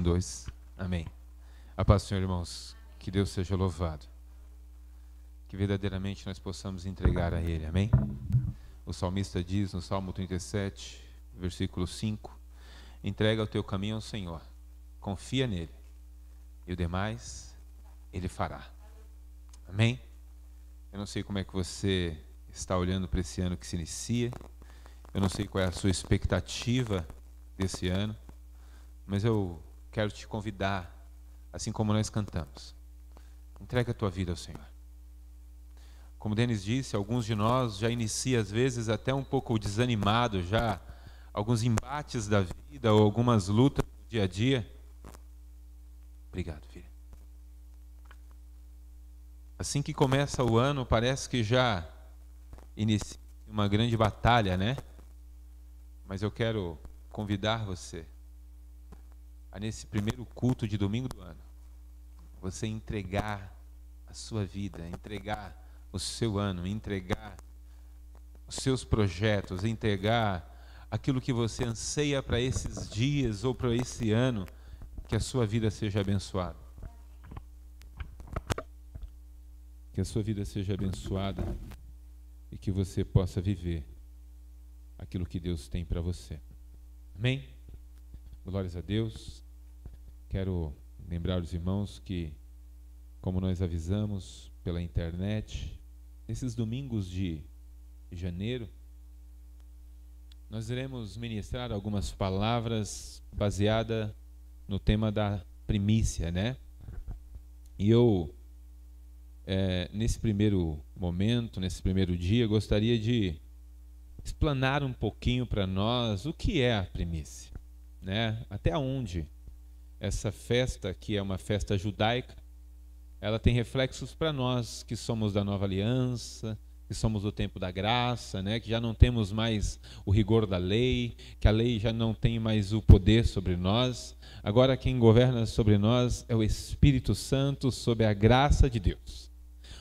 1, 2. Amém. A paz do Senhor, irmãos. Que Deus seja louvado. Que verdadeiramente nós possamos entregar a Ele. Amém? O salmista diz no Salmo 37, versículo 5: entrega o teu caminho ao Senhor, confia nele, e o demais Ele fará. Amém? Eu não sei como é que você está olhando para esse ano que se inicia. Eu não sei qual é a sua expectativa desse ano, mas eu quero te convidar, assim como nós cantamos, entrega a tua vida ao Senhor. Como Denis disse, alguns de nós já inicia às vezes até um pouco desanimado, já alguns embates da vida ou algumas lutas do dia a dia. Obrigado, filha. Assim que começa o ano, parece que já inicia uma grande batalha, né? Mas eu quero convidar você a, nesse primeiro culto de domingo do ano, você entregar a sua vida, entregar o seu ano, entregar os seus projetos, entregar aquilo que você anseia para esses dias ou para esse ano, que a sua vida seja abençoada. Que a sua vida seja abençoada e que você possa viver aquilo que Deus tem para você. Amém? Glórias a Deus. Quero lembrar os irmãos que, como nós avisamos pela internet, nesses domingos de janeiro, nós iremos ministrar algumas palavras baseadas no tema da primícia, né? E eu, nesse primeiro momento, nesse primeiro dia, gostaria de explanar um pouquinho para nós o que é a primícia, né? Até onde essa festa, que é uma festa judaica, ela tem reflexos para nós que somos da nova aliança, que somos do tempo da graça, né? Que já não temos mais o rigor da lei, que a lei já não tem mais o poder sobre nós. Agora quem governa sobre nós é o Espírito Santo, sob a graça de Deus.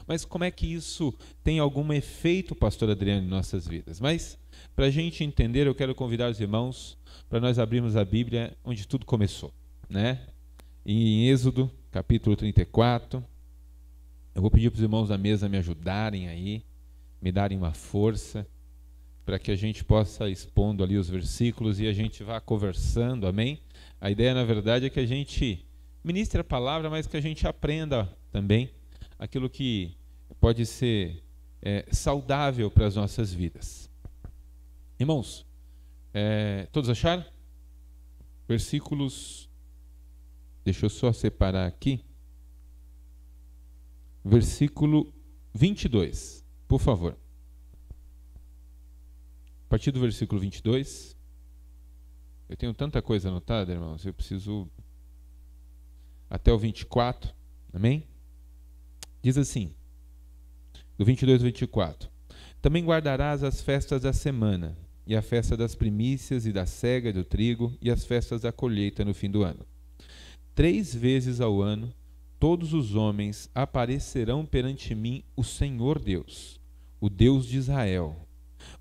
Mas como é que isso tem algum efeito, pastor Adriano, em nossas vidas? Mas, para a gente entender, eu quero convidar os irmãos para nós abrirmos a Bíblia onde tudo começou, né? Em Êxodo, capítulo 34. Eu vou pedir para os irmãos da mesa me ajudarem aí, me darem uma força, para que a gente possa expondo ali os versículos e a gente vá conversando, amém? A ideia, na verdade, é que a gente ministre a palavra, mas que a gente aprenda também aquilo que pode ser saudável para as nossas vidas. Irmãos, todos acharam? Versículos, deixa eu só separar aqui. Versículo 22, por favor. A partir do versículo 22, eu tenho tanta coisa anotada, irmãos, eu preciso até o 24, amém? Diz assim, do 22 ao 24: também guardarás as festas da semana, e a festa das primícias e da cega do trigo, e as festas da colheita no fim do ano. 3 vezes ao ano, todos os homens aparecerão perante mim, o Senhor Deus, o Deus de Israel,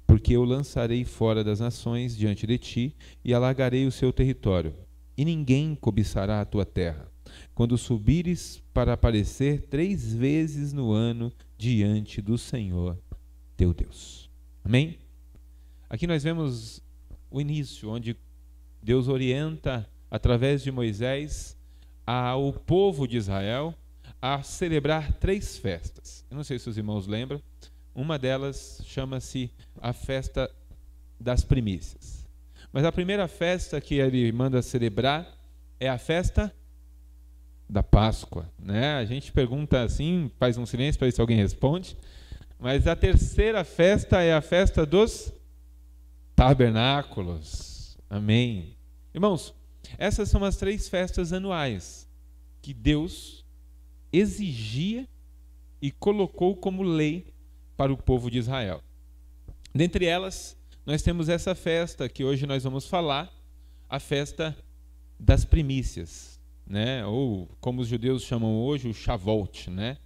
porque eu lançarei fora das nações diante de ti, e alargarei o seu território, e ninguém cobiçará a tua terra, quando subires para aparecer 3 vezes no ano diante do Senhor teu Deus. Amém? Aqui nós vemos o início, onde Deus orienta, através de Moisés, ao povo de Israel a celebrar 3 festas. Eu não sei se os irmãos lembram, uma delas chama-se a festa das primícias. Mas a primeira festa que ele manda celebrar é a festa da Páscoa, né? A gente pergunta assim, faz um silêncio para ver se alguém responde. Mas a terceira festa é a festa dos tabernáculos. Amém. Irmãos, essas são as 3 festas anuais que Deus exigia e colocou como lei para o povo de Israel. Dentre elas, nós temos essa festa que hoje nós vamos falar, a festa das primícias, né? Ou como os judeus chamam hoje, o Shavuot, né?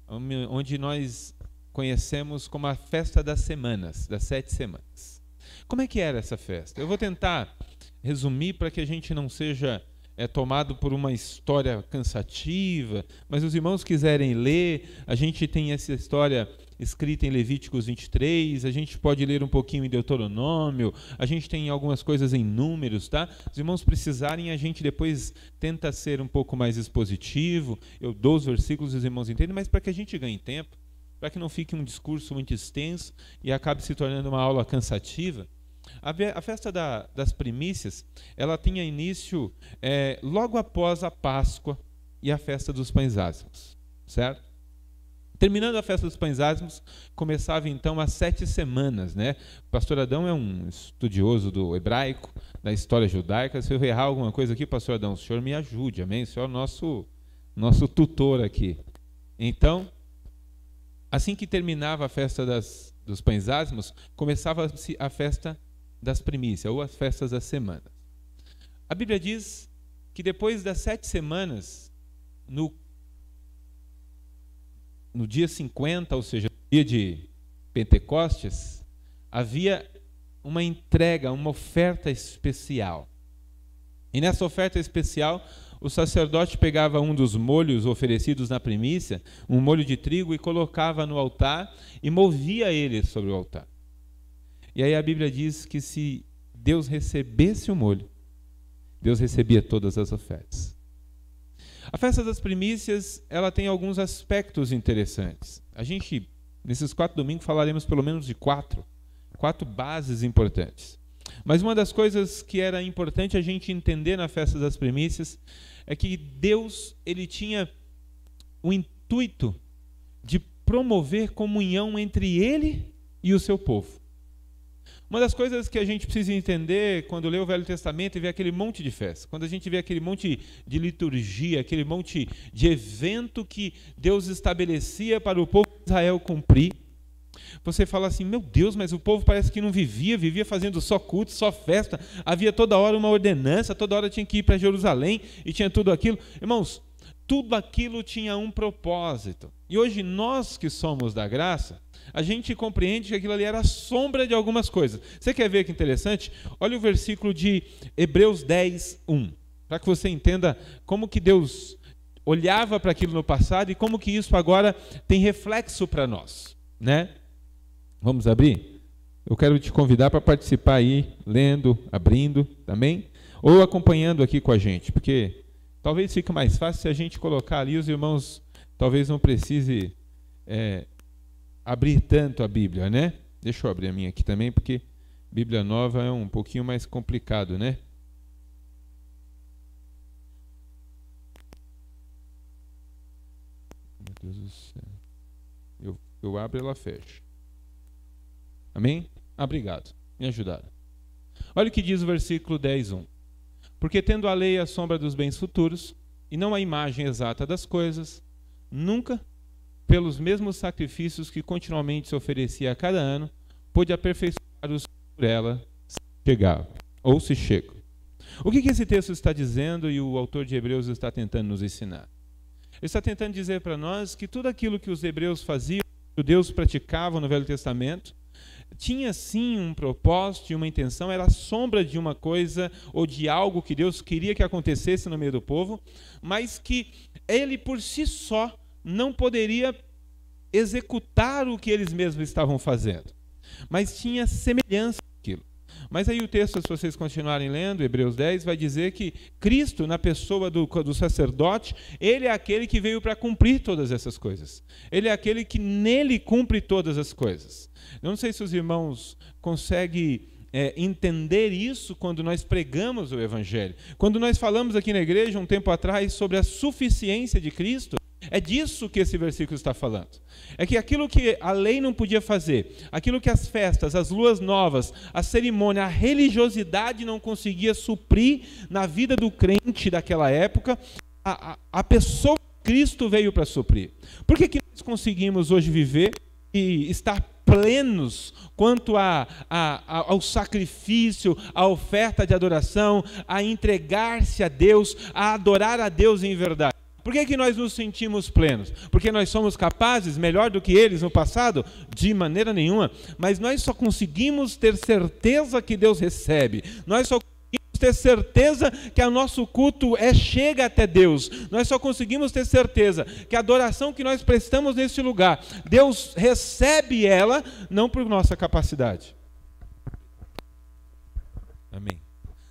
Onde nós conhecemos como a festa das semanas, das 7 semanas. Como é que era essa festa? Eu vou tentar resumir para que a gente não seja é tomado por uma história cansativa, mas os irmãos quiserem ler, a gente tem essa história escrita em Levíticos 23, a gente pode ler um pouquinho em Deuteronômio, a gente tem algumas coisas em Números, tá? Os irmãos precisarem, a gente depois tenta ser um pouco mais expositivo, eu dou os versículos e os irmãos entendem, mas para que a gente ganhe tempo, para que não fique um discurso muito extenso e acabe se tornando uma aula cansativa, a festa das primícias, ela tinha início logo após a Páscoa e a festa dos pães ázimos, certo? Terminando a festa dos pães ázimos, começava então as 7 semanas, né? O pastor Adão é um estudioso do hebraico, da história judaica. Se eu errar alguma coisa aqui, pastor Adão, o senhor me ajude, amém? O senhor é o nosso tutor aqui. Então, assim que terminava a festa dos pães ázimos, começava-se a festa das primícias, ou as festas das semanas. A Bíblia diz que depois das 7 semanas, no dia 50, ou seja, no dia de Pentecostes, havia uma entrega, uma oferta especial. E nessa oferta especial, o sacerdote pegava um dos molhos oferecidos na primícia, um molho de trigo, e colocava no altar e movia ele sobre o altar. E aí a Bíblia diz que se Deus recebesse o molho, Deus recebia todas as ofertas. A festa das primícias, ela tem alguns aspectos interessantes. A gente, nesses 4 domingos, falaremos pelo menos de 4 bases importantes. Mas uma das coisas que era importante a gente entender na festa das primícias é que Deus, ele tinha o intuito de promover comunhão entre ele e o seu povo. Uma das coisas que a gente precisa entender quando lê o Velho Testamento e vê aquele monte de festa, quando a gente vê aquele monte de liturgia, aquele monte de evento que Deus estabelecia para o povo de Israel cumprir, você fala assim, meu Deus, mas o povo parece que não vivia fazendo só culto, só festa, havia toda hora uma ordenança, toda hora tinha que ir para Jerusalém e tinha tudo aquilo. Irmãos, tudo aquilo tinha um propósito. E hoje nós que somos da graça, a gente compreende que aquilo ali era a sombra de algumas coisas. Você quer ver que interessante? Olha o versículo de Hebreus 10, 1, para que você entenda como que Deus olhava para aquilo no passado e como que isso agora tem reflexo para nós, né? Vamos abrir? Eu quero te convidar para participar aí, lendo, abrindo, também, ou acompanhando aqui com a gente, porque talvez fique mais fácil se a gente colocar ali, os irmãos talvez não precise abrir tanto a Bíblia, né? Deixa eu abrir a minha aqui também, porque Bíblia nova é um pouquinho mais complicado, né? Meu Deus do céu. Eu abro e ela fecha. Amém? Obrigado. Me ajudaram. Olha o que diz o versículo 10:1. Porque tendo a lei a sombra dos bens futuros, e não a imagem exata das coisas, nunca, pelos mesmos sacrifícios que continuamente se oferecia a cada ano, pôde aperfeiçoar os que por ela se chegavam, ou se chegam. O que esse texto está dizendo e o autor de Hebreus está tentando nos ensinar? Ele está tentando dizer para nós que tudo aquilo que os hebreus faziam, que os judeus praticavam no Velho Testamento, tinha sim um propósito e uma intenção, era a sombra de uma coisa ou de algo que Deus queria que acontecesse no meio do povo, mas que ele por si só não poderia executar o que eles mesmos estavam fazendo, mas tinha semelhança naquilo. Mas aí o texto, se vocês continuarem lendo, Hebreus 10, vai dizer que Cristo, na pessoa do sacerdote, ele é aquele que veio para cumprir todas essas coisas. Ele é aquele que nele cumpre todas as coisas. Eu não sei se os irmãos conseguem entender isso quando nós pregamos o Evangelho. Quando nós falamos aqui na igreja, um tempo atrás, sobre a suficiência de Cristo, é disso que esse versículo está falando. É que aquilo que a lei não podia fazer, aquilo que as festas, as luas novas, a cerimônia, a religiosidade não conseguia suprir na vida do crente daquela época, a pessoa de Cristo veio para suprir. Por que nós conseguimos hoje viver e estar plenos quanto ao sacrifício, à oferta de adoração, a entregar-se a Deus, a adorar a Deus em verdade? Por que nós nos sentimos plenos? Porque nós somos capazes, melhor do que eles no passado? De maneira nenhuma. Mas nós só conseguimos ter certeza que Deus recebe. Nós só conseguimos ter certeza que o nosso culto chega até Deus. Nós só conseguimos ter certeza que a adoração que nós prestamos nesse lugar, Deus recebe ela, não por nossa capacidade. Amém.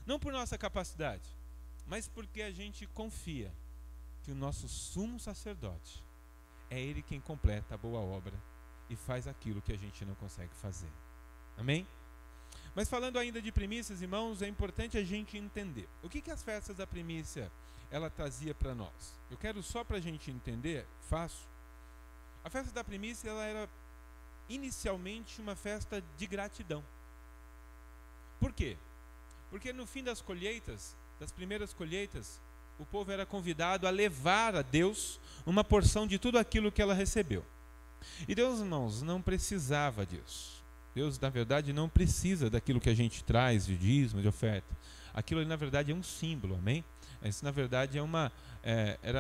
Não por nossa capacidade, mas porque a gente confia que o nosso sumo sacerdote é Ele quem completa a boa obra e faz aquilo que a gente não consegue fazer. Amém? Mas falando ainda de primícias, irmãos, é importante a gente entender. O que as festas da primícia ela trazia para nós? Eu quero só para a gente entender, fácil. A festa da primícia ela era inicialmente uma festa de gratidão. Por quê? Porque no fim das colheitas, das primeiras colheitas, o povo era convidado a levar a Deus uma porção de tudo aquilo que ela recebeu. E Deus, irmãos, não precisava disso. Deus, na verdade, não precisa daquilo que a gente traz de dízimo, de oferta. Aquilo, na verdade, é um símbolo, amém? Isso, na verdade,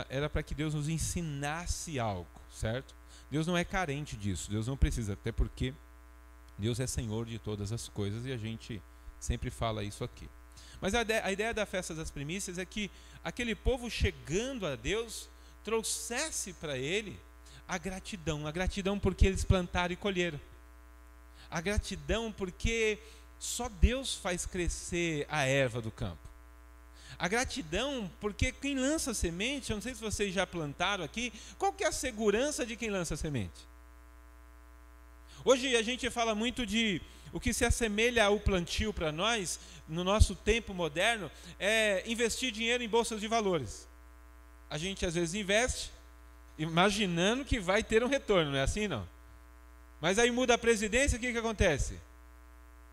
era para que Deus nos ensinasse algo, certo? Deus não é carente disso, Deus não precisa, até porque Deus é Senhor de todas as coisas e a gente sempre fala isso aqui. Mas a ideia da festa das primícias é que aquele povo chegando a Deus trouxesse para Ele a gratidão porque eles plantaram e colheram. A gratidão porque só Deus faz crescer a erva do campo. A gratidão porque quem lança semente, eu não sei se vocês já plantaram aqui, qual que é a segurança de quem lança semente? Hoje a gente fala muito de o que se assemelha ao plantio para nós, no nosso tempo moderno, é investir dinheiro em bolsas de valores. A gente às vezes investe, imaginando que vai ter um retorno, não é assim não? Mas aí muda a presidência, o que acontece?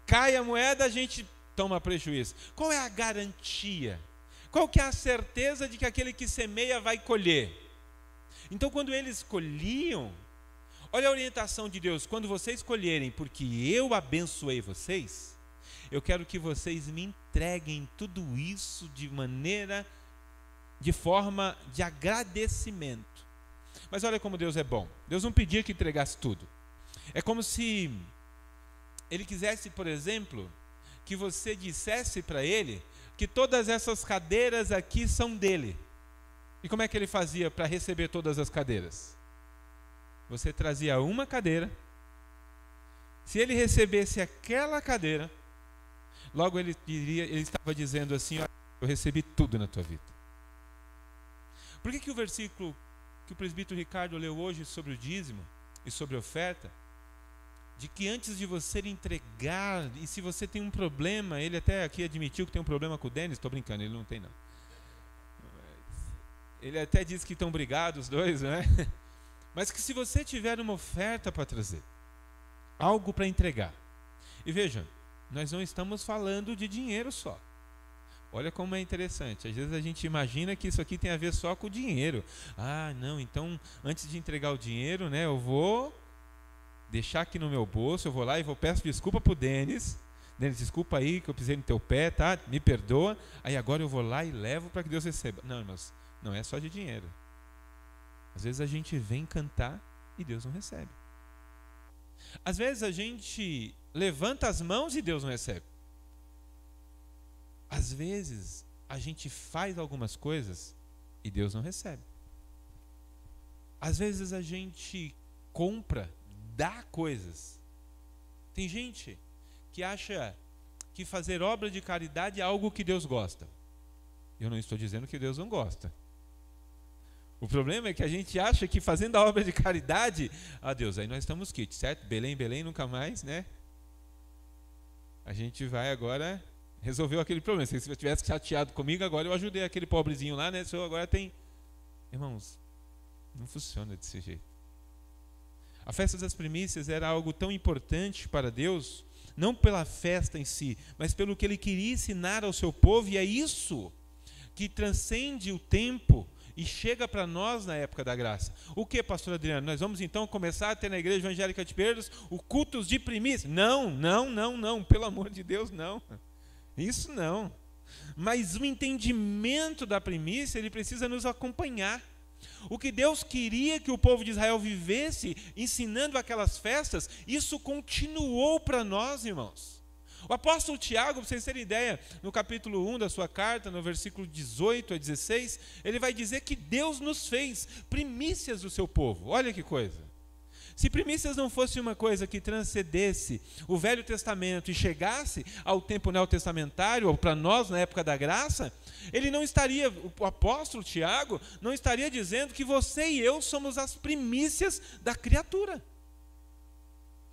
Cai a moeda, a gente toma prejuízo. Qual é a garantia? Qual que é a certeza de que aquele que semeia vai colher? Então quando eles colhiam, olha a orientação de Deus, quando vocês colherem, porque eu abençoei vocês, eu quero que vocês me entreguem tudo isso de forma de agradecimento. Mas olha como Deus é bom. Deus não pedia que entregasse tudo. É como se Ele quisesse, por exemplo, que você dissesse para Ele que todas essas cadeiras aqui são dele. E como é que Ele fazia para receber todas as cadeiras? Você trazia uma cadeira. Se Ele recebesse aquela cadeira, logo Ele estava dizendo assim: olha, eu recebi tudo na tua vida. Por que o versículo que o presbítero Ricardo leu hoje sobre o dízimo e sobre a oferta, de que antes de você entregar, e se você tem um problema, ele até aqui admitiu que tem um problema com o Denis, estou brincando, ele não tem não. Ele até disse que estão brigados os dois, não é? Mas que se você tiver uma oferta para trazer, algo para entregar, e veja, nós não estamos falando de dinheiro só. Olha como é interessante, às vezes a gente imagina que isso aqui tem a ver só com o dinheiro. Ah, não, então antes de entregar o dinheiro, né, eu vou deixar aqui no meu bolso, eu vou lá e peço desculpa para o Denis. Denis, desculpa aí que eu pisei no teu pé, tá? Me perdoa. Aí agora eu vou lá e levo para que Deus receba. Não, irmãos, não é só de dinheiro. Às vezes a gente vem cantar e Deus não recebe. Às vezes a gente levanta as mãos e Deus não recebe. Às vezes a gente faz algumas coisas e Deus não recebe. Às vezes a gente compra, dá coisas. Tem gente que acha que fazer obra de caridade é algo que Deus gosta. Eu não estou dizendo que Deus não gosta. O problema é que a gente acha que fazendo a obra de caridade, Deus, aí nós estamos quites, certo? Belém, Belém, nunca mais, né? A gente vai agora, resolveu aquele problema. Se você tivesse chateado comigo, agora eu ajudei aquele pobrezinho lá, né? Só agora tem... Irmãos, não funciona desse jeito. A festa das primícias era algo tão importante para Deus, não pela festa em si, mas pelo que Ele queria ensinar ao seu povo, e é isso que transcende o tempo e chega para nós na época da graça. O que, pastor Adriano? Nós vamos então começar a ter na Igreja Evangélica de Pedros o cultos de primícia? Não, pelo amor de Deus, não. Isso não. Mas o entendimento da primícia, ele precisa nos acompanhar. O que Deus queria que o povo de Israel vivesse, ensinando aquelas festas, isso continuou para nós, irmãos. O apóstolo Tiago, para vocês terem ideia, no capítulo 1 da sua carta, no versículo 18 a 16, ele vai dizer que Deus nos fez primícias do seu povo. Olha que coisa. Se primícias não fosse uma coisa que transcendesse o Velho Testamento e chegasse ao tempo neotestamentário, ou para nós na época da graça, ele não estaria, o apóstolo Tiago, não estaria dizendo que você e eu somos as primícias da criatura.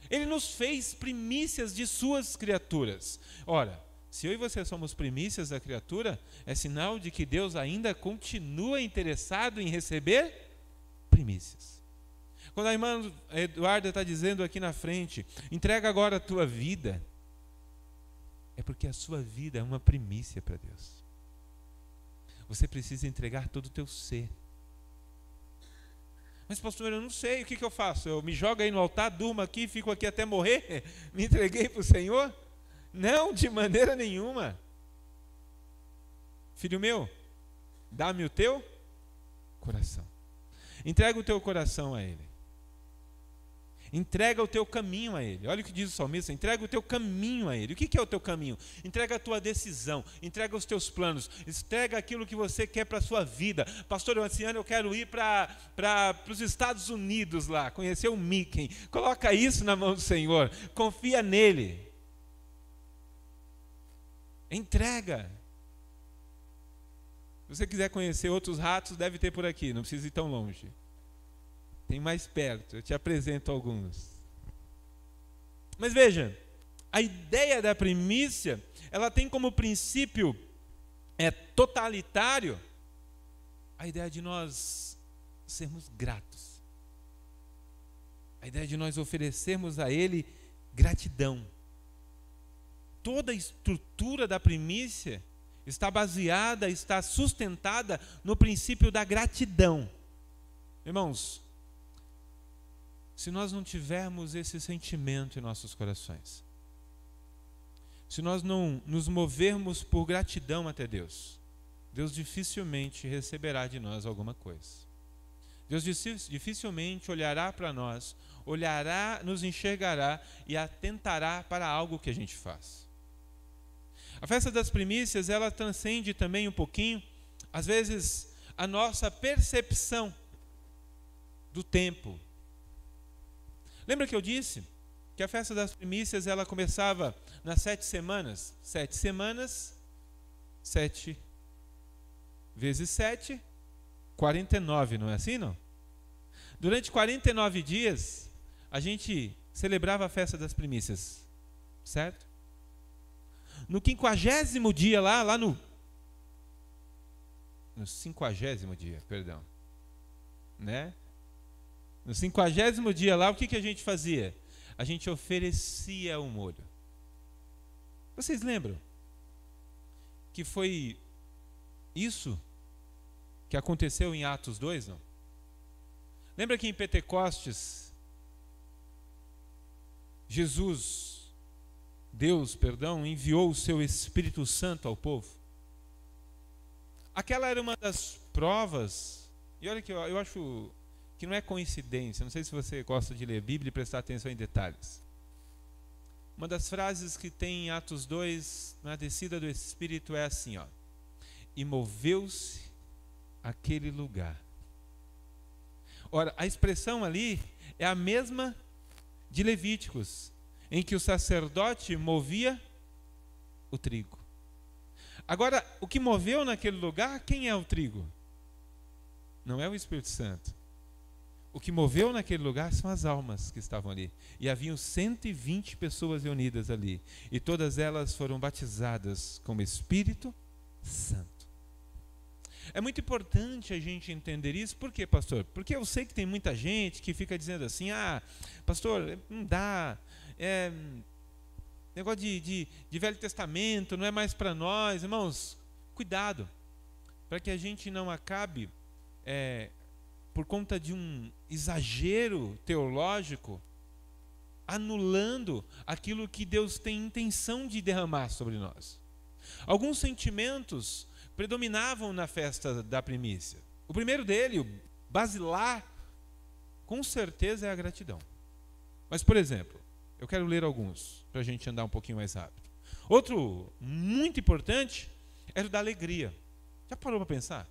Ele nos fez primícias de suas criaturas. Ora, se eu e você somos primícias da criatura, é sinal de que Deus ainda continua interessado em receber primícias. Quando a irmã Eduarda está dizendo aqui na frente, entrega agora a tua vida, é porque a sua vida é uma primícia para Deus. Você precisa entregar todo o teu ser. Mas pastor, eu não sei, o que eu faço? Eu me jogo aí no altar, durmo aqui, fico aqui até morrer? Me entreguei para o Senhor? Não, de maneira nenhuma. Filho meu, dá-me o teu coração. Entrega o teu coração a Ele. Entrega o teu caminho a Ele. Olha o que diz o salmista, entrega o teu caminho a Ele. O que é o teu caminho? Entrega a tua decisão, entrega os teus planos, entrega aquilo que você quer para a sua vida. Pastor, esse ano eu quero ir para os Estados Unidos lá, conhecer o Mickey. Coloca isso na mão do Senhor, confia nele. Entrega. Se você quiser conhecer outros ratos, deve ter por aqui, não precisa ir tão longe. Tem mais perto, eu te apresento alguns. Mas veja, a ideia da primícia, ela tem como princípio totalitário a ideia de nós sermos gratos. A ideia de nós oferecermos a Ele gratidão. Toda a estrutura da primícia está baseada, está sustentada no princípio da gratidão. Irmãos, se nós não tivermos esse sentimento em nossos corações, se nós não nos movermos por gratidão até Deus, Deus dificilmente receberá de nós alguma coisa. Deus dificilmente olhará para nós, olhará, nos enxergará e atentará para algo que a gente faz. A festa das primícias, ela transcende também um pouquinho, às vezes, a nossa percepção do tempo. Lembra que eu disse que a festa das primícias, ela começava nas 7 semanas? 7 semanas, 7 vezes 7, 49, não é assim, não? Durante 49 dias, a gente celebrava a festa das primícias, certo? No 50º dia lá no 50º dia, perdão, né? No 50º dia lá, o que a gente fazia? A gente oferecia o molho. Vocês lembram que foi isso que aconteceu em Atos 2, não? Lembra que em Pentecostes, Deus, enviou o seu Espírito Santo ao povo? Aquela era uma das provas, e olha que eu acho que não é coincidência, não sei se você gosta de ler Bíblia e prestar atenção em detalhes. Uma das frases que tem em Atos 2, na descida do Espírito, é assim, ó: e moveu-se aquele lugar. Ora, a expressão ali é a mesma de Levíticos, em que o sacerdote movia o trigo. Agora, o que moveu naquele lugar, quem é o trigo? Não é o Espírito Santo. O que moveu naquele lugar são as almas que estavam ali. E haviam 120 pessoas reunidas ali. E todas elas foram batizadas com o Espírito Santo. É muito importante a gente entender isso. Por quê, pastor? Porque eu sei que tem muita gente que fica dizendo assim: pastor, não dá. Negócio de Velho Testamento, não é mais para nós. Irmãos, cuidado, para que a gente não acabe, por conta de um exagero teológico, anulando aquilo que Deus tem intenção de derramar sobre nós. Alguns sentimentos predominavam na festa da primícia. O primeiro dele, o basilar, com certeza é a gratidão. Mas, por exemplo, eu quero ler alguns, para a gente andar um pouquinho mais rápido. Outro muito importante era o da alegria. Já parou para pensar?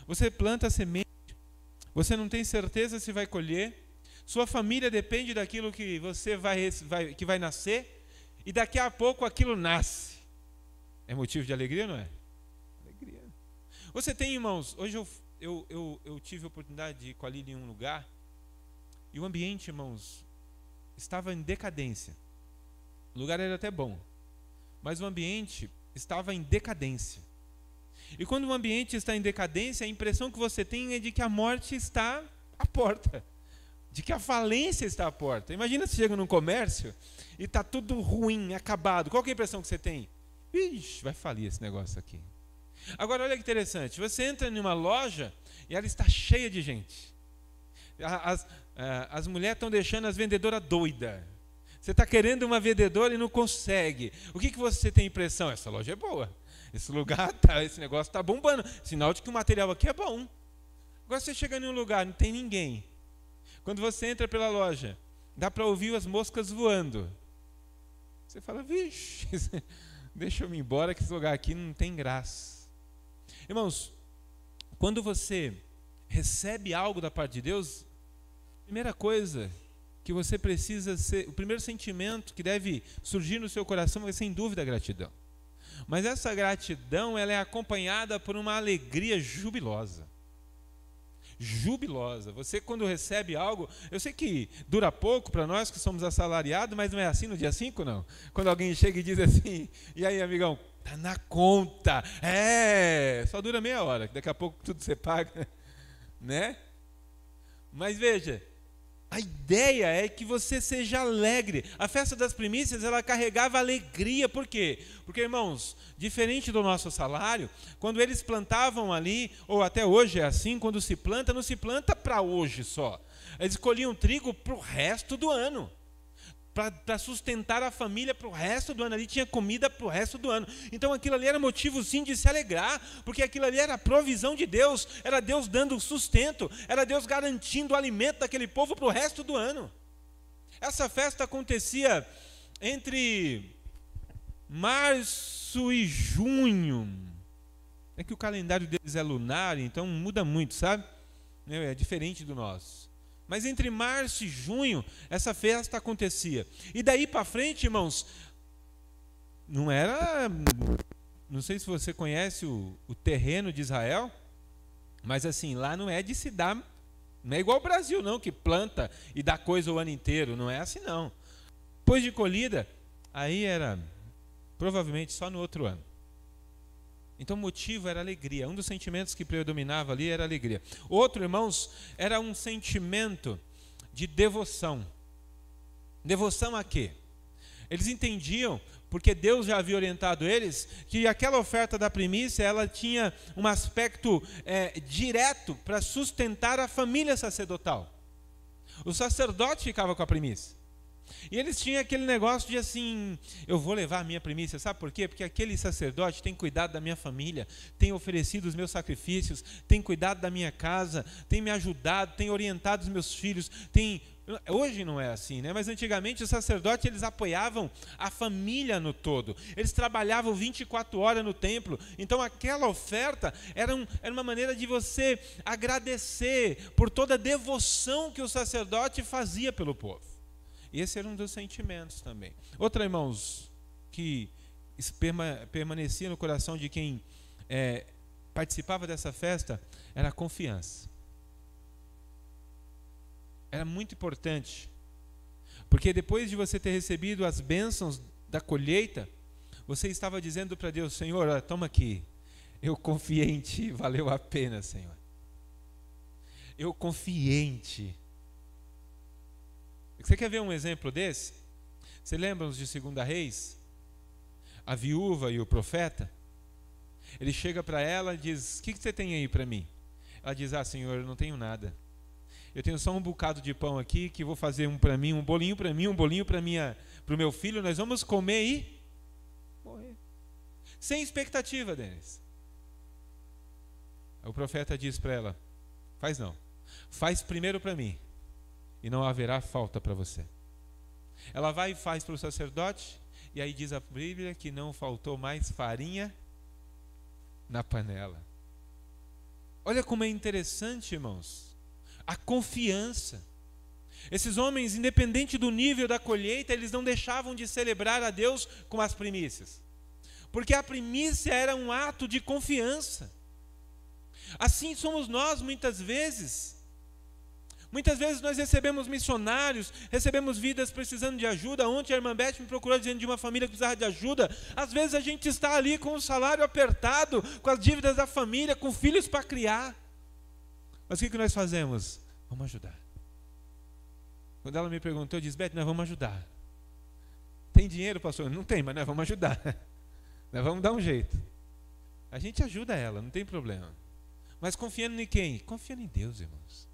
Você planta a semente, você não tem certeza se vai colher, sua família depende daquilo que você que vai nascer, e daqui a pouco aquilo nasce. É motivo de alegria ou não é? Alegria. Você tem, irmãos, hoje eu tive a oportunidade de ir com a Lília em um lugar, e o ambiente, irmãos, estava em decadência. O lugar era até bom, mas o ambiente estava em decadência. E quando o ambiente está em decadência, a impressão que você tem é de que a morte está à porta, de que a falência está à porta. Imagina se chega num comércio e está tudo ruim, acabado. Qual que é a impressão que você tem? Ixi, vai falir esse negócio aqui. Agora, olha que interessante. Você entra numa loja e ela está cheia de gente. As mulheres estão deixando as vendedoras doidas. Você está querendo uma vendedora e não consegue. O que você tem impressão? Essa loja é boa. Esse lugar, esse negócio está bombando. Sinal de que o material aqui é bom. Agora você chega em um lugar, não tem ninguém. Quando você entra pela loja, dá para ouvir as moscas voando. Você fala, vixe, deixa eu ir embora que esse lugar aqui não tem graça. Irmãos, quando você recebe algo da parte de Deus, a primeira coisa que você precisa ser, o primeiro sentimento que deve surgir no seu coração é sem dúvida a gratidão. Mas essa gratidão, ela é acompanhada por uma alegria jubilosa. Jubilosa. Você quando recebe algo, eu sei que dura pouco para nós que somos assalariados, mas não é assim no dia 5 não? Quando alguém chega e diz assim, e aí amigão, tá na conta, só dura meia hora, daqui a pouco tudo você paga, né? Mas veja, a ideia é que você seja alegre. A festa das primícias, ela carregava alegria. Por quê? Porque, irmãos, diferente do nosso salário, quando eles plantavam ali, ou até hoje é assim, quando se planta, não se planta para hoje só. Eles colhiam trigo para o resto do ano. Para sustentar a família para o resto do ano. Ali tinha comida para o resto do ano. Então aquilo ali era motivo sim de se alegrar, porque aquilo ali era a provisão de Deus, era Deus dando sustento, era Deus garantindo o alimento daquele povo para o resto do ano. Essa festa acontecia entre março e junho. É que o calendário deles é lunar, então muda muito, sabe? É diferente do nosso. Mas entre março e junho, essa festa acontecia. E daí para frente, irmãos, não sei se você conhece o terreno de Israel, mas assim, lá não é de se dar, não é igual ao Brasil não, que planta e dá coisa o ano inteiro, não é assim não. Depois de colhida, aí era provavelmente só no outro ano. Então o motivo era alegria. Um dos sentimentos que predominava ali era alegria. Outro, irmãos, era um sentimento de devoção. Devoção a quê? Eles entendiam, porque Deus já havia orientado eles, que aquela oferta da primícia, ela tinha um aspecto direto para sustentar a família sacerdotal. O sacerdote ficava com a primícia. E eles tinham aquele negócio de assim, eu vou levar a minha primícia, sabe por quê? Porque aquele sacerdote tem cuidado da minha família, tem oferecido os meus sacrifícios, tem cuidado da minha casa, tem me ajudado, tem orientado os meus filhos, hoje não é assim, né? Mas antigamente os sacerdotes, eles apoiavam a família no todo, eles trabalhavam 24 horas no templo, então aquela oferta era uma maneira de você agradecer por toda a devoção que o sacerdote fazia pelo povo. Esse era um dos sentimentos também. Outra, irmãos, que permanecia no coração de quem participava dessa festa, era a confiança. Era muito importante, porque depois de você ter recebido as bênçãos da colheita, você estava dizendo para Deus, Senhor, toma aqui, eu confiei em Ti, valeu a pena, Senhor. Eu confiei em Ti. Você quer ver um exemplo desse? Você lembra de 2 Reis? A viúva e o profeta? Ele chega para ela e diz, o que você tem aí para mim? Ela diz, Senhor, eu não tenho nada. Eu tenho só um bocado de pão aqui, que vou fazer um para mim, um bolinho para mim, um bolinho para o meu filho, nós vamos comer e morrer. Sem expectativa, Denis. O profeta diz para ela, faz primeiro para mim, e não haverá falta para você. Ela vai e faz para o sacerdote, E aí diz a Bíblia que não faltou mais farinha na panela. Olha como é interessante, irmãos, a confiança. Esses homens, independente do nível da colheita, eles não deixavam de celebrar a Deus com as primícias, porque a primícia era um ato de confiança. Assim somos nós muitas vezes. Muitas vezes nós recebemos missionários, recebemos vidas precisando de ajuda. Ontem a irmã Beth me procurou dizendo de uma família que precisava de ajuda. Às vezes a gente está ali com o salário apertado, com as dívidas da família, com filhos para criar. Mas o que nós fazemos? Vamos ajudar. Quando ela me perguntou, eu disse: Beth, nós vamos ajudar. Tem dinheiro, pastor? Não tem, mas nós vamos ajudar. Nós vamos dar um jeito. A gente ajuda ela, não tem problema. Mas confiando em quem? Confiando em Deus, irmãos.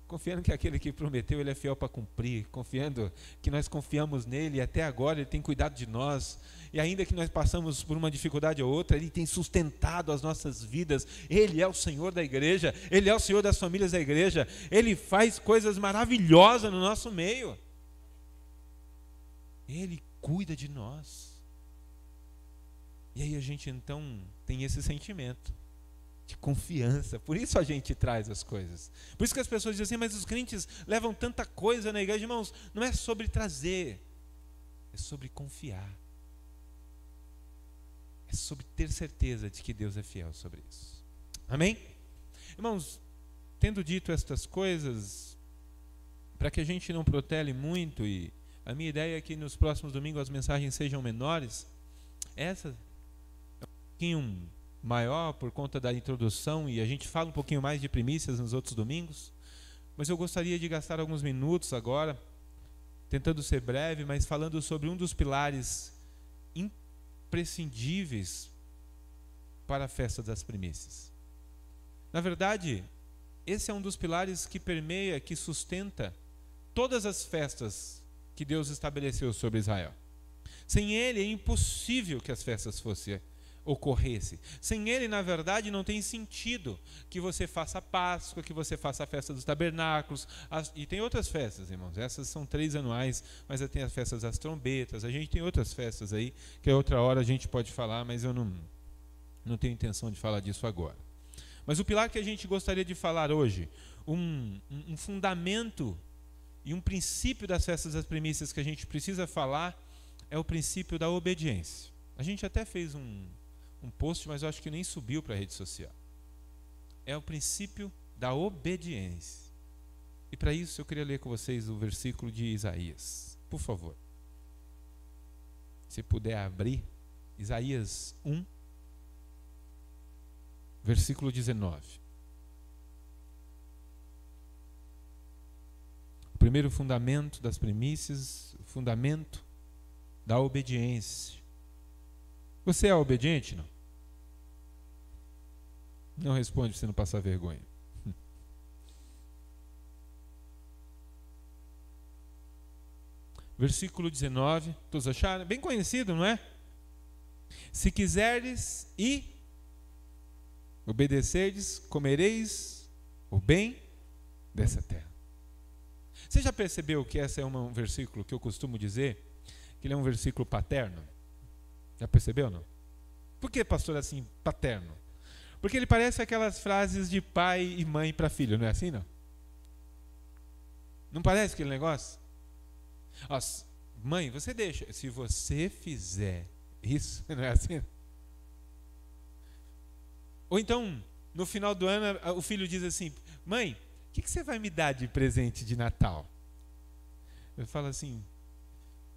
Confiando que aquele que prometeu, Ele é fiel para cumprir. Confiando que nós confiamos nele e até agora Ele tem cuidado de nós. E ainda que nós passamos por uma dificuldade ou outra, Ele tem sustentado as nossas vidas. Ele é o Senhor da igreja. Ele é o Senhor das famílias da igreja. Ele faz coisas maravilhosas no nosso meio. Ele cuida de nós. E aí a gente então tem esse sentimento de confiança. Por isso a gente traz as coisas. Por isso que as pessoas dizem assim: mas os crentes levam tanta coisa na igreja. Irmãos, não é sobre trazer, é sobre confiar. É sobre ter certeza de que Deus é fiel sobre isso. Amém? Irmãos, tendo dito estas coisas, para que a gente não protele muito, e a minha ideia é que nos próximos domingos as mensagens sejam menores. Essa é um pouquinho maior por conta da introdução, e a gente fala um pouquinho mais de primícias nos outros domingos, mas eu gostaria de gastar alguns minutos agora, tentando ser breve, mas falando sobre um dos pilares imprescindíveis para a festa das primícias. Na verdade, esse é um dos pilares que permeia, que sustenta todas as festas que Deus estabeleceu sobre Israel. Sem ele é impossível que as festas ocorresse. Sem ele, na verdade, não tem sentido que você faça a Páscoa, que você faça a festa dos tabernáculos, e tem outras festas, irmãos. Essas são 3 anuais, mas tem as festas das trombetas, a gente tem outras festas aí, que a outra hora a gente pode falar, mas eu não tenho intenção de falar disso agora. Mas o pilar que a gente gostaria de falar hoje, um fundamento e um princípio das festas das primícias que a gente precisa falar, é o princípio da obediência. A gente até fez um post, mas eu acho que nem subiu para a rede social. É o princípio da obediência. E para isso eu queria ler com vocês o versículo de Isaías. Por favor. Se puder abrir, Isaías 1, versículo 19. O primeiro fundamento das primícias, o fundamento da obediência. Você é obediente, não? Não responde para você não passar vergonha. Versículo 19, todos acharam? Bem conhecido, não é? Se quiseres e obedecerdes, comereis o bem dessa terra. Você já percebeu que esse é um versículo que eu costumo dizer, que ele é um versículo paterno? Já percebeu, não? Por que, pastor, assim, paterno? Porque ele parece aquelas frases de pai e mãe para filho, não é assim, não? Não parece aquele negócio? Ó, mãe, você deixa, se você fizer isso, não é assim? Ou então, no final do ano, o filho diz assim: mãe, o que você vai me dar de presente de Natal? Eu falo assim: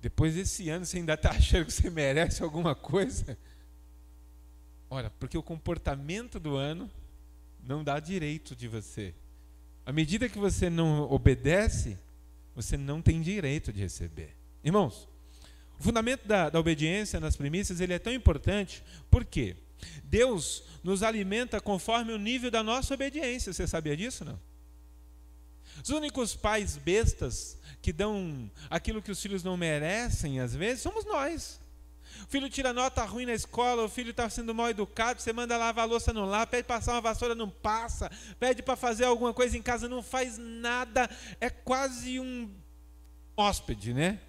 depois desse ano você ainda está achando que você merece alguma coisa? Ora, porque o comportamento do ano não dá direito de você. À medida que você não obedece, você não tem direito de receber. Irmãos, o fundamento da obediência nas primícias, ele é tão importante, porque Deus nos alimenta conforme o nível da nossa obediência. Você sabia disso, não? Os únicos pais bestas que dão aquilo que os filhos não merecem, às vezes, somos nós. O filho tira nota ruim na escola, o filho está sendo mal educado, você manda lavar a louça, não lava, pede para passar uma vassoura, não passa, pede para fazer alguma coisa em casa, não faz nada, é quase um hóspede, né?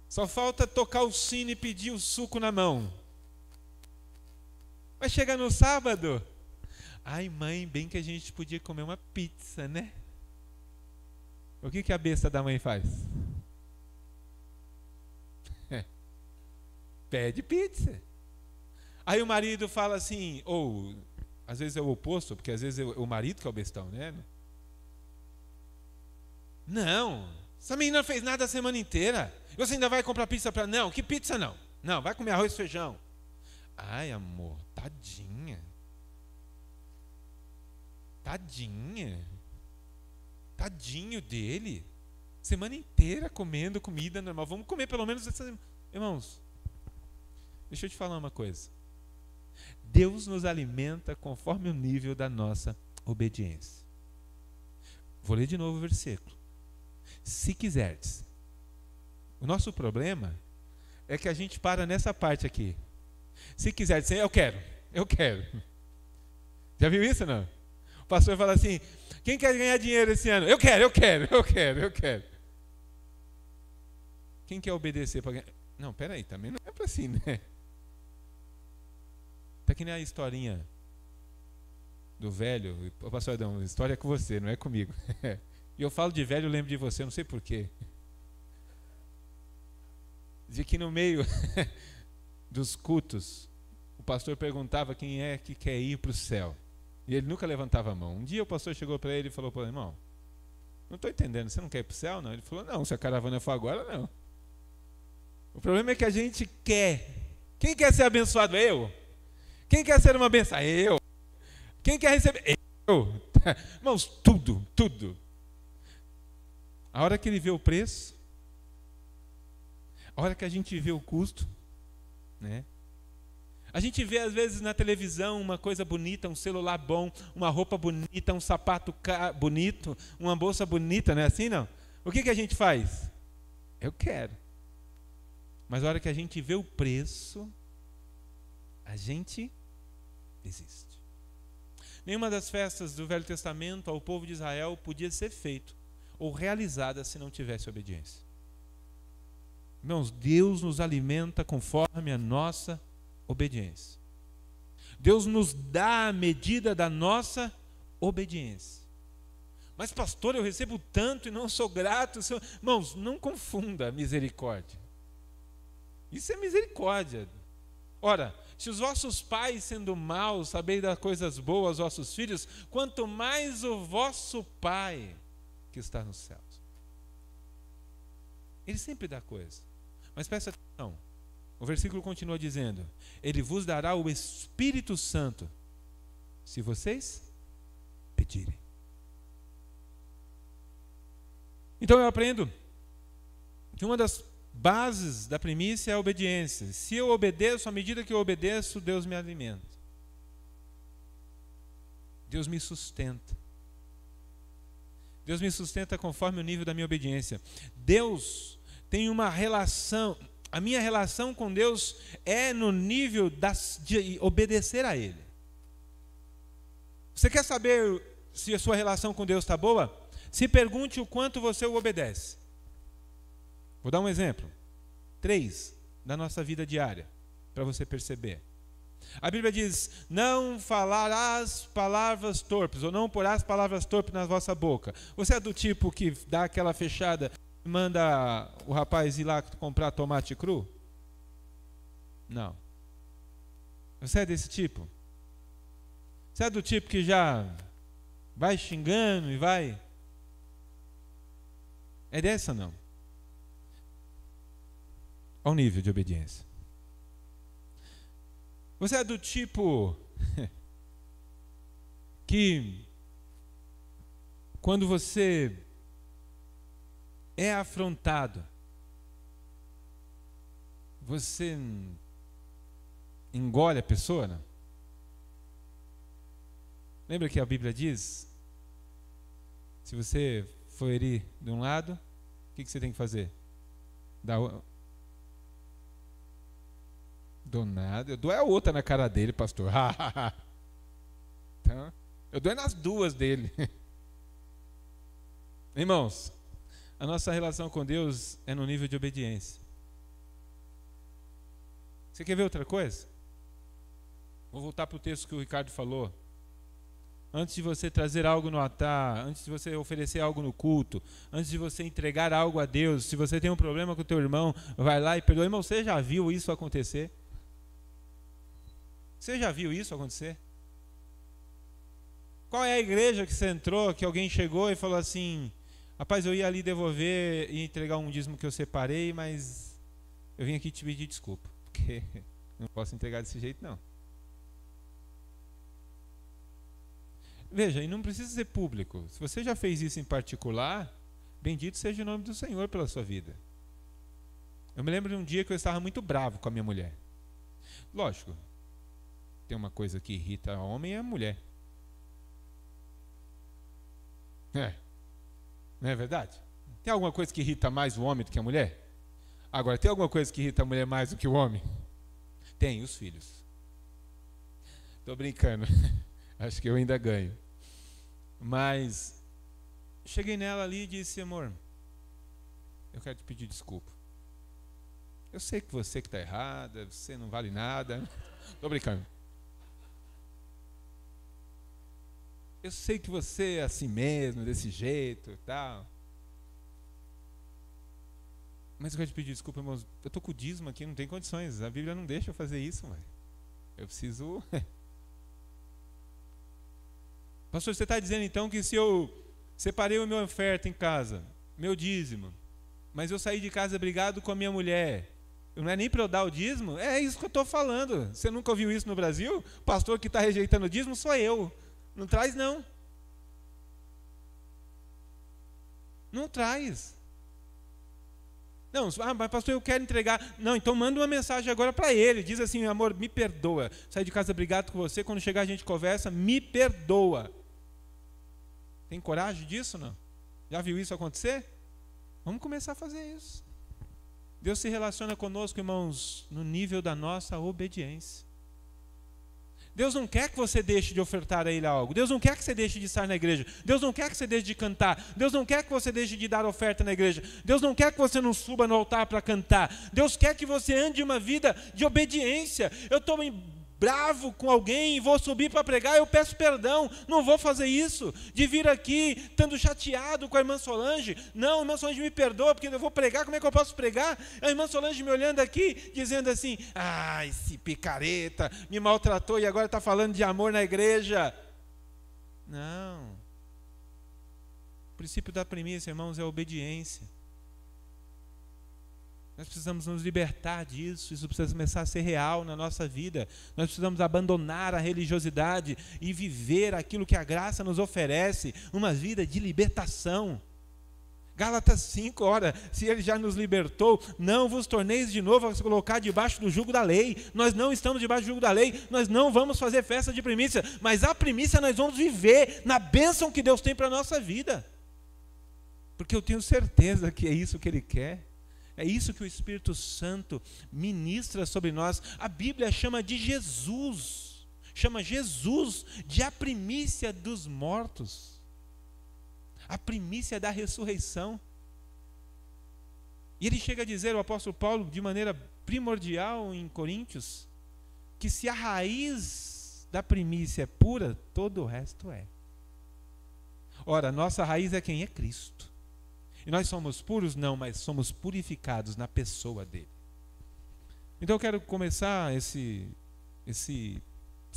Só falta tocar o sino e pedir o suco na mão. Mas chega no sábado, ai mãe, bem que a gente podia comer uma pizza, né? O que a besta da mãe faz? Pede pizza. Aí o marido fala assim, ou às vezes é o oposto, porque às vezes é o marido que é o bestão, né? Não, essa menina não fez nada a semana inteira. Você ainda vai comprar pizza para... Não, que pizza não? Não, vai comer arroz e feijão. Ai, amor, tadinha. Tadinha. Tadinho dele. Semana inteira comendo comida normal. Vamos comer pelo menos essa semana. Irmãos, deixa eu te falar uma coisa. Deus nos alimenta conforme o nível da nossa obediência. Vou ler de novo o versículo. Se quiserdes. O nosso problema é que a gente para nessa parte aqui. Se quiserdes, eu quero. Já viu isso, não? O pastor fala assim, quem quer ganhar dinheiro esse ano? Eu quero. Quem quer obedecer para ganhar? Não, peraí, também não é para assim, né? Tá que nem a historinha do velho. O pastor Adão, a história é com você, não é comigo. E eu falo de velho, eu lembro de você, não sei porquê. De que no meio dos cultos, o pastor perguntava quem é que quer ir para o céu. E ele nunca levantava a mão. Um dia o pastor chegou para ele e falou para ele, irmão, não estou entendendo, você não quer ir para o céu? Não. Ele falou, não, se a caravana for agora, não. O problema é que a gente quer. Quem quer ser abençoado? Eu. Quem quer ser uma benção? Eu. Quem quer receber? Eu. Irmãos, tudo. A hora que ele vê o preço, a hora que a gente vê o custo, né? A gente vê às vezes na televisão uma coisa bonita, um celular bom, uma roupa bonita, um sapato bonito, uma bolsa bonita, não é assim não? O que a gente faz? Eu quero. Mas a hora que a gente vê o preço, a gente desiste. Nenhuma das festas do Velho Testamento ao povo de Israel podia ser feito ou realizada se não tivesse obediência. Irmãos, Deus nos alimenta conforme a nossa obediência. Deus nos dá a medida da nossa obediência. Mas pastor, eu recebo tanto e não sou grato. Irmãos, não confunda misericórdia. Isso é misericórdia. Ora, se os vossos pais, sendo maus, sabeis dar coisas boas aos vossos filhos, quanto mais o vosso Pai que está nos céus. Ele sempre dá coisa. Mas presta atenção. O versículo continua dizendo, Ele vos dará o Espírito Santo, se vocês pedirem. Então eu aprendo que uma das bases da primícia é a obediência. Se eu obedeço, à medida que eu obedeço, Deus me alimenta. Deus me sustenta. Deus me sustenta conforme o nível da minha obediência. Deus tem uma relação, a minha relação com Deus é no nível de obedecer a Ele. Você quer saber se a sua relação com Deus está boa? Se pergunte o quanto você o obedece. Vou dar um exemplo. 3 da nossa vida diária, para você perceber. A Bíblia diz, não falarás palavras torpes, ou não porás palavras torpes na vossa boca. Você é do tipo que dá aquela fechada e manda o rapaz ir lá comprar tomate cru? Não. Você é desse tipo? Você é do tipo que já vai xingando e vai? É dessa não? Ao nível de obediência. Você é do tipo que quando você é afrontado, você engole a pessoa, não? Lembra que a Bíblia diz, se você for herir de um lado, o que você tem que fazer? Dou nada, eu dou a outra na cara dele, pastor. Então, eu dou nas duas dele. Irmãos, a nossa relação com Deus é no nível de obediência. Você quer ver outra coisa? Vou voltar para o texto que o Ricardo falou. Antes de você trazer algo no altar, antes de você oferecer algo no culto, antes de você entregar algo a Deus, se você tem um problema com o teu irmão, vai lá e perdoa. Irmão, você já viu isso acontecer? Você já viu isso acontecer? Qual é a igreja que você entrou, que alguém chegou e falou assim: rapaz, eu ia ali devolver e entregar um dízimo que eu separei, mas eu vim aqui te pedir desculpa, porque não posso entregar desse jeito não. Veja, e não precisa ser público. Se você já fez isso em particular, bendito seja o nome do Senhor pela sua vida. Eu me lembro de um dia que eu estava muito bravo com a minha mulher. Lógico, tem uma coisa que irrita o homem e a mulher. Não é verdade? Tem alguma coisa que irrita mais o homem do que a mulher? Agora, tem alguma coisa que irrita a mulher mais do que o homem? Tem, os filhos. Estou brincando. Acho que eu ainda ganho. Mas cheguei nela ali e disse: amor, eu quero te pedir desculpa. Eu sei que você que está errada, você não vale nada. Estou brincando. Eu sei que você é assim mesmo, desse jeito e tal. Mas eu quero te pedir desculpa, irmãos. Eu estou com o dízimo aqui, não tem condições. A Bíblia não deixa eu fazer isso, mãe. Eu preciso... Pastor, você está dizendo então que se eu separei a minha oferta em casa, meu dízimo, mas eu saí de casa brigado com a minha mulher, não é nem para eu dar o dízimo? É isso que eu estou falando. Você nunca ouviu isso no Brasil? O pastor que está rejeitando o dízimo sou eu. Não traz não. Não traz. Não, mas pastor, eu quero entregar. Não, então manda uma mensagem agora para ele. Diz assim: amor, me perdoa. Saí de casa brigado com você, quando chegar a gente conversa, me perdoa. Tem coragem disso, não? Já viu isso acontecer? Vamos começar a fazer isso. Deus se relaciona conosco, irmãos, no nível da nossa obediência. Deus não quer que você deixe de ofertar a Ele algo. Deus não quer que você deixe de estar na igreja. Deus não quer que você deixe de cantar. Deus não quer que você deixe de dar oferta na igreja. Deus não quer que você não suba no altar para cantar. Deus quer que você ande uma vida de obediência. Eu estou bravo com alguém e vou subir para pregar, eu peço perdão. Não vou fazer isso. De vir aqui estando chateado com a irmã Solange. Não, a irmã Solange me perdoa porque eu vou pregar. Como é que eu posso pregar? A irmã Solange me olhando aqui, dizendo assim: ah, esse picareta me maltratou e agora está falando de amor na igreja. Não. O princípio da premissa, irmãos, é a obediência. Nós precisamos nos libertar disso, isso precisa começar a ser real na nossa vida. Nós precisamos abandonar a religiosidade e viver aquilo que a graça nos oferece, uma vida de libertação. Gálatas 5, ora, se Ele já nos libertou, não vos torneis de novo a se colocar debaixo do jugo da lei. Nós não estamos debaixo do jugo da lei, nós não vamos fazer festa de primícia, mas a primícia nós vamos viver na bênção que Deus tem para a nossa vida. Porque eu tenho certeza que é isso que Ele quer. É isso que o Espírito Santo ministra sobre nós. A Bíblia chama de Jesus. Chama Jesus de a primícia dos mortos. A primícia da ressurreição. E ele chega a dizer, o apóstolo Paulo, de maneira primordial em Coríntios, que se a raiz da primícia é pura, todo o resto é. Ora, a nossa raiz é quem? É Cristo. E nós somos puros? Não, mas somos purificados na pessoa dele. Então eu quero começar esses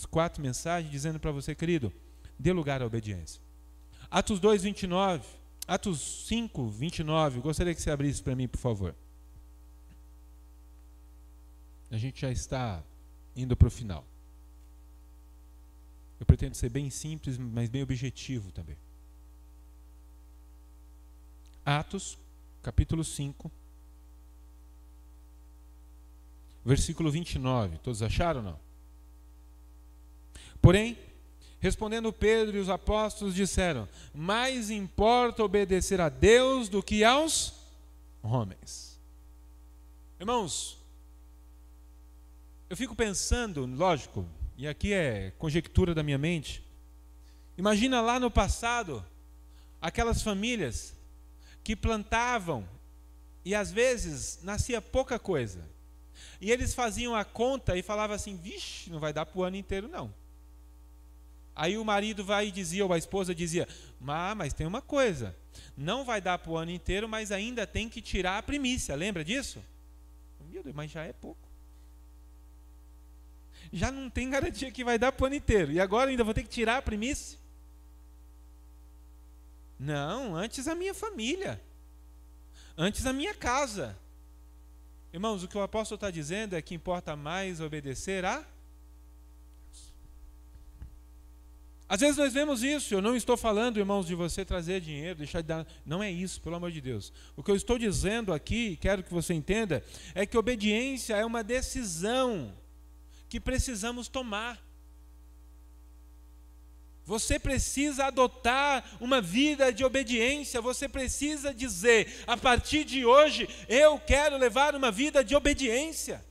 4 mensagens dizendo para você, querido, dê lugar à obediência. Atos 2, 29, Atos 5, 29, gostaria que você abrisse para mim, por favor. A gente já está indo para o final. Eu pretendo ser bem simples, mas bem objetivo também. Atos, capítulo 5, versículo 29. Todos acharam ou não? Porém, respondendo Pedro e os apóstolos disseram: mais importa obedecer a Deus do que aos homens. Irmãos, eu fico pensando, lógico, e aqui é conjectura da minha mente, imagina lá no passado, aquelas famílias que plantavam e às vezes nascia pouca coisa, E eles faziam a conta e falavam assim, vixe, não vai dar para o ano inteiro não. Aí o marido vai e dizia, ou a esposa dizia, mas tem uma coisa, não vai dar para o ano inteiro, mas ainda tem que tirar a primícia, lembra disso? Meu Deus, mas já é pouco. Já não tem garantia que vai dar para o ano inteiro, e agora ainda vou ter que tirar a primícia? Não, antes a minha família, antes a minha casa. Irmãos, o que o apóstolo está dizendo é que importa mais obedecer a Deus. Às vezes nós vemos isso, eu não estou falando, irmãos, de você trazer dinheiro, deixar de dar, não é isso, pelo amor de Deus. O que eu estou dizendo aqui, quero que você entenda, é que obediência é uma decisão que precisamos tomar. Você precisa adotar uma vida de obediência, você precisa dizer, a partir de hoje, eu quero levar uma vida de obediência.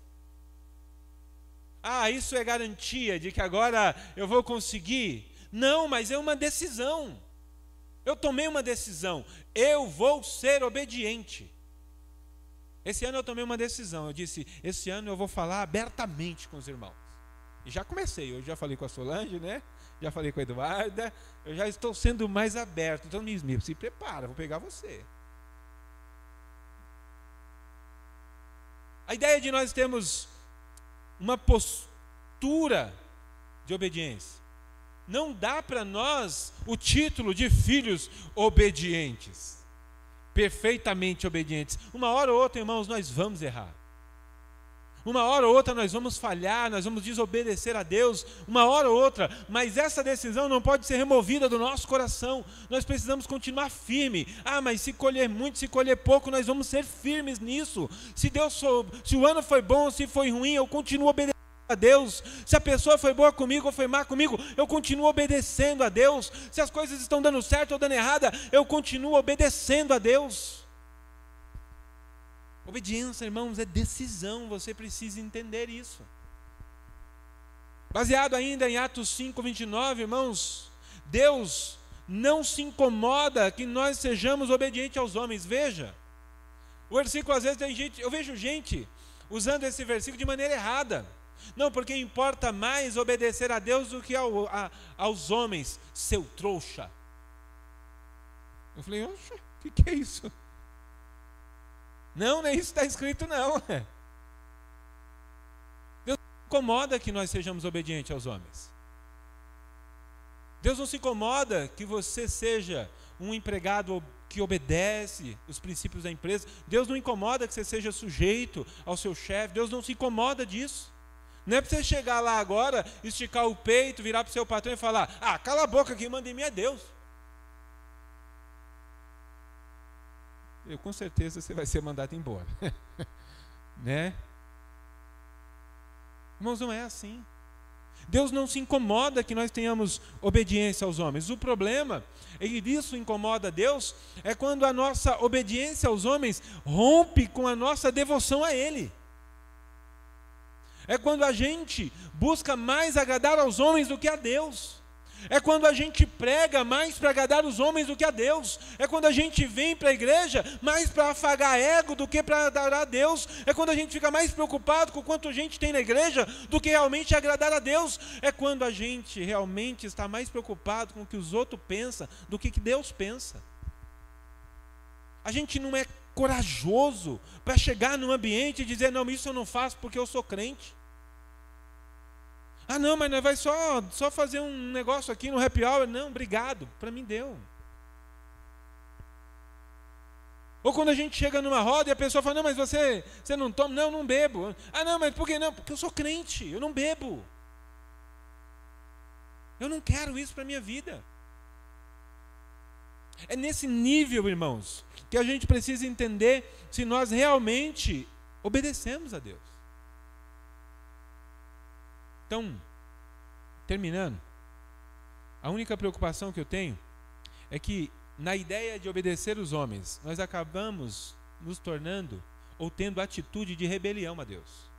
Isso é garantia de que agora eu vou conseguir? Não, mas é uma decisão. Eu tomei uma decisão, eu vou ser obediente. Esse ano eu tomei uma decisão, eu disse, esse ano eu vou falar abertamente com os irmãos. E já comecei, eu já falei com a Solange, né? Já falei com a Eduarda, eu já estou sendo mais aberto. Então, se prepara, vou pegar você. A ideia de nós termos uma postura de obediência. Não dá para nós o título de filhos obedientes, perfeitamente obedientes. Uma hora ou outra, irmãos, nós vamos errar. Uma hora ou outra nós vamos falhar, nós vamos desobedecer a Deus, uma hora ou outra, mas essa decisão não pode ser removida do nosso coração, nós precisamos continuar firme. Mas se colher muito, se colher pouco, nós vamos ser firmes nisso. Se o ano foi bom, se foi ruim, eu continuo obedecendo a Deus. Se a pessoa foi boa comigo ou foi má comigo, eu continuo obedecendo a Deus. Se as coisas estão dando certo ou dando errada, eu continuo obedecendo a Deus. Obediência, irmãos, é decisão, você precisa entender isso. Baseado ainda em Atos 5:29, irmãos, Deus não se incomoda que nós sejamos obedientes aos homens. Veja, o versículo, às vezes tem gente, eu vejo gente usando esse versículo de maneira errada. Não, porque importa mais obedecer a Deus do que aos homens, seu trouxa. Eu falei, oxe, o que é isso? Não é isso que está escrito, não. Deus não se incomoda que nós sejamos obedientes aos homens. Deus não se incomoda que você seja um empregado que obedece os princípios da empresa. Deus não incomoda que você seja sujeito ao seu chefe. Deus não se incomoda disso. Não é para você chegar lá agora, esticar o peito, virar para o seu patrão e falar, cala a boca, quem manda em mim é Deus. Com certeza você vai ser mandado embora. Né? Irmãos, não é assim. Deus não se incomoda que nós tenhamos obediência aos homens. O problema, e isso incomoda Deus, é quando a nossa obediência aos homens rompe com a nossa devoção a Ele. É quando a gente busca mais agradar aos homens do que a Deus. É quando a gente prega mais para agradar os homens do que a Deus. É quando a gente vem para a igreja mais para afagar ego do que para agradar a Deus. É quando a gente fica mais preocupado com quanto a gente tem na igreja do que realmente agradar a Deus. É quando a gente realmente está mais preocupado com o que os outros pensam do que Deus pensa. A gente não é corajoso para chegar num ambiente e dizer, não, isso eu não faço porque eu sou crente. Não, mas nós vai só fazer um negócio aqui no happy hour. Não, obrigado, para mim deu. Ou quando a gente chega numa roda e a pessoa fala, não, mas você não toma? Não, não bebo. Não, mas por que não? Porque eu sou crente, eu não bebo. Eu não quero isso para a minha vida. É nesse nível, irmãos, que a gente precisa entender se nós realmente obedecemos a Deus. Então, terminando, a única preocupação que eu tenho é que na ideia de obedecer os homens, nós acabamos nos tornando ou tendo atitude de rebelião a Deus.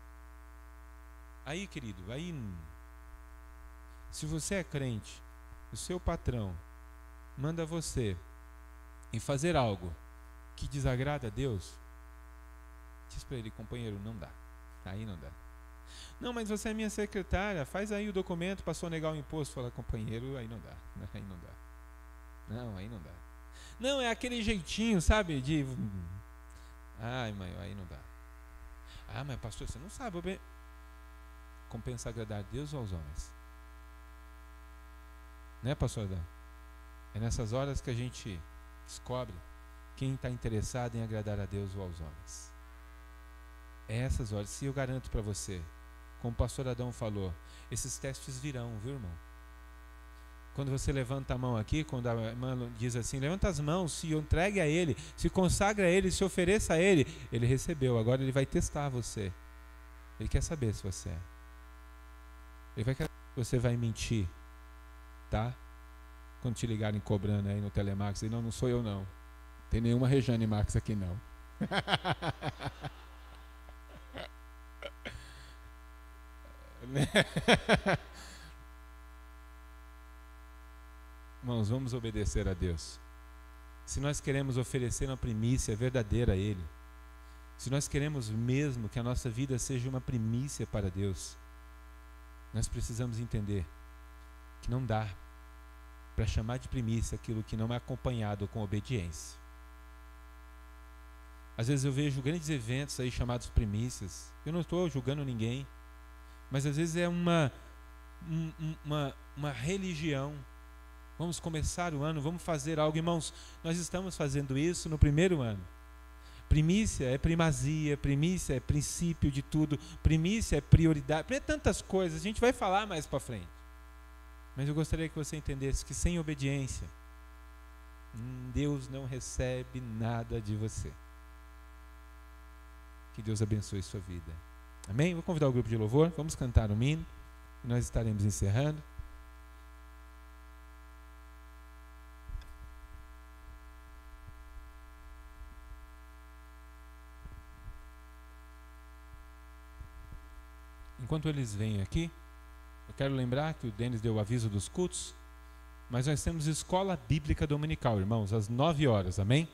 Aí, querido, se você é crente, o seu patrão manda você em fazer algo que desagrada a Deus, diz para ele, companheiro, não dá. Aí não dá. Não, mas você é minha secretária, faz aí o documento para sonegar o imposto. Fala, companheiro, aí não dá. Aí não dá. Não, aí não dá. Não, é aquele jeitinho, sabe? De. Ai, mãe, aí não dá. Ah, mas pastor, você não sabe. Compensa agradar a Deus ou aos homens? Né, pastor Adão? É nessas horas que a gente descobre quem está interessado em agradar a Deus ou aos homens. É essas horas. Se eu garanto para você, como o pastor Adão falou, esses testes virão, viu, irmão? Quando você levanta a mão aqui, quando a irmã diz assim, levanta as mãos, se entregue a Ele, se consagra a Ele, se ofereça a Ele, Ele recebeu, agora Ele vai testar você. Ele quer saber se você é. Ele vai querer se você vai mentir, tá? Quando te ligarem cobrando aí no Telemarketing, não sou eu não. Tem nenhuma Rejane Marques aqui não. Irmãos, vamos obedecer a Deus. Se nós queremos oferecer uma primícia verdadeira a Ele, se nós queremos mesmo que a nossa vida seja uma primícia para Deus, nós precisamos entender que não dá para chamar de primícia aquilo que não é acompanhado com obediência. Às vezes eu vejo grandes eventos aí chamados primícias. Eu não estou julgando ninguém, mas às vezes é uma religião. Vamos começar o ano, vamos fazer algo. Irmãos, nós estamos fazendo isso no primeiro ano. Primícia é primazia, primícia é princípio de tudo, primícia é prioridade, é tantas coisas, a gente vai falar mais para frente. Mas eu gostaria que você entendesse que sem obediência, Deus não recebe nada de você. Que Deus abençoe sua vida. Amém? Vou convidar o grupo de louvor, vamos cantar um hino e nós estaremos encerrando. Enquanto eles vêm aqui, eu quero lembrar que o Denis deu o aviso dos cultos, mas nós temos escola bíblica dominical, irmãos, às 9 horas, amém?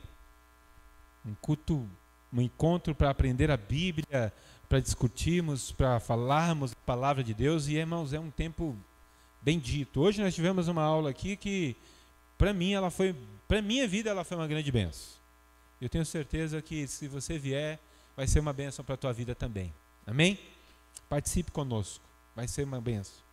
Um culto, um encontro para aprender a Bíblia, para discutirmos, para falarmos a palavra de Deus, e irmãos, é um tempo bendito. Hoje nós tivemos uma aula aqui que, para minha vida, ela foi uma grande bênção. Eu tenho certeza que se você vier, vai ser uma bênção para a tua vida também, amém? Participe conosco, vai ser uma bênção.